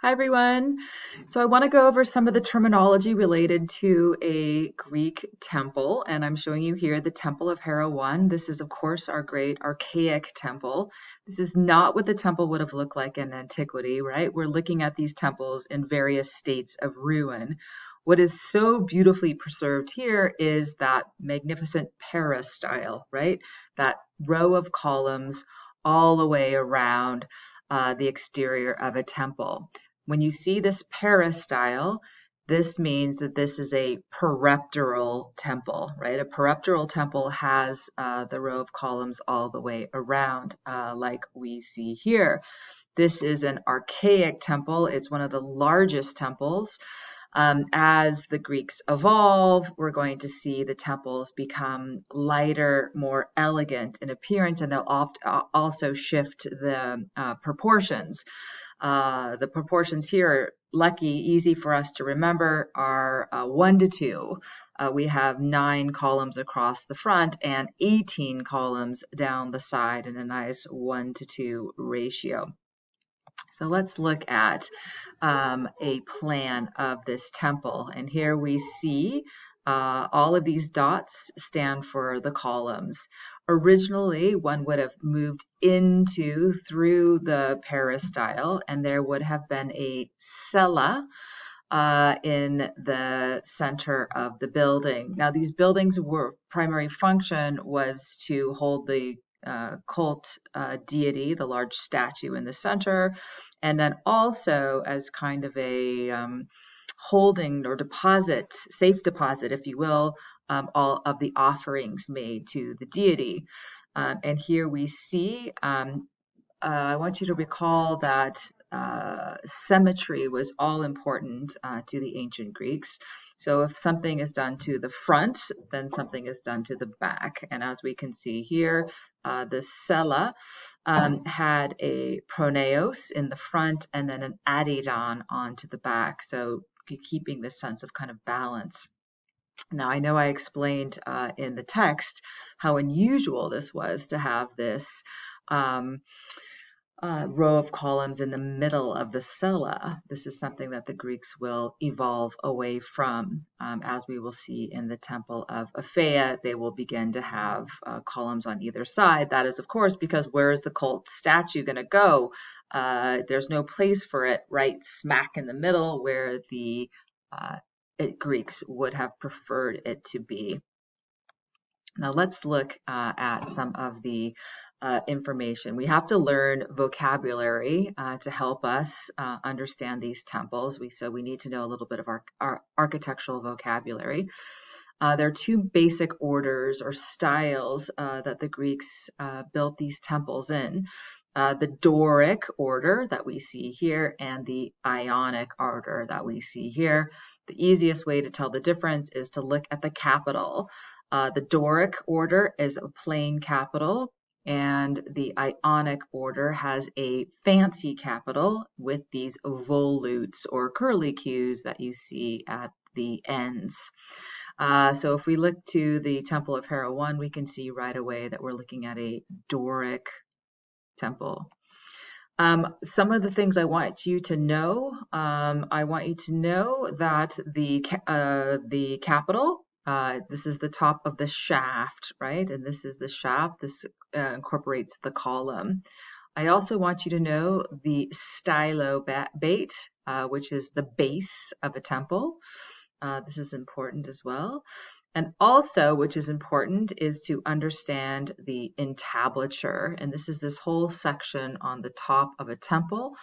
Hi, everyone. So I want to go over some of the terminology related to a Greek temple, and I'm showing you here the Temple of Hera 1. This is, of course, our great archaic temple. This is not what the temple would have looked like in antiquity, right? We're looking at these temples in various states of ruin. What is so beautifully preserved here is that magnificent peristyle, right? That row of columns all the way around the exterior of a temple. When you see this peristyle, this means that this is a peripteral temple, right? A peripteral temple has the row of columns all the way around, like we see here. This is an archaic temple. It's one of the largest temples. As the Greeks evolve, we're going to see the temples become lighter, more elegant in appearance, and they'll also shift the proportions. The proportions here are lucky, easy for us to remember, are 1 to 2. We have 9 columns across the front and 18 columns down the side in a nice 1 to 2 ratio. So let's look at a plan of this temple. And here we see all of these dots stand for the columns. Originally, one would have moved through the peristyle, and there would have been a cella in the center of the building. Now, these buildings primary function was to hold the cult deity, the large statue in the center, and then also as kind of a holding or deposit, safe deposit, if you will, all of the offerings made to the deity. And here we see, I want you to recall that symmetry was all important to the ancient Greeks. So if something is done to the front, then something is done to the back. And as we can see here, the cella had a pronaos in the front and then an adidon onto the back. So keeping this sense of kind of balance. Now, I know I explained in the text how unusual this was to have this row of columns in the middle of the cella. This is something that the Greeks will evolve away from. As we will see in the Temple of Aphaea, they will begin to have columns on either side. That is, of course, because where is the cult statue going to go? There's no place for it right smack in the middle where the Greeks would have preferred it to be. Now let's look at some of the information. We have to learn vocabulary to help us understand these temples. So we need to know a little bit of our architectural vocabulary. There are 2 basic orders or styles that the Greeks built these temples in. The Doric order that we see here and the Ionic order that we see here. The easiest way to tell the difference is to look at the capital. The Doric order is a plain capital, and the Ionic order has a fancy capital with these volutes or curlicues that you see at the ends. So if we look to the Temple of Hera 1, we can see right away that we're looking at a Doric temple. Some of the things I want you to know, I want you to know that the capital, this is the top of the shaft, right? And this is the shaft. This incorporates the column. I also want you to know the stylobate, which is the base of a temple. This is important as well. And also, which is important, is to understand the entablature. And this is this whole section on the top of a temple.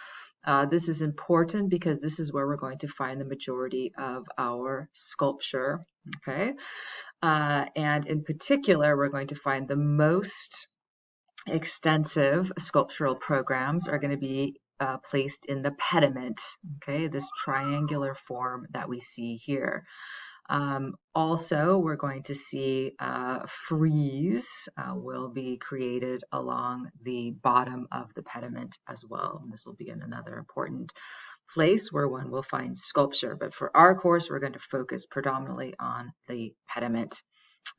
This is important because this is where we're going to find the majority of our sculpture. Okay. And in particular, we're going to find the most extensive sculptural programs are going to be placed in the pediment, okay, this triangular form that we see here. Also, we're going to see frieze will be created along the bottom of the pediment as well. And this will be in another important place where one will find sculpture. But for our course, we're going to focus predominantly on the pediment.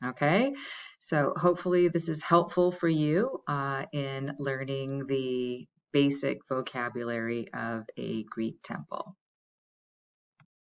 Okay, so hopefully this is helpful for you in learning the basic vocabulary of a Greek temple.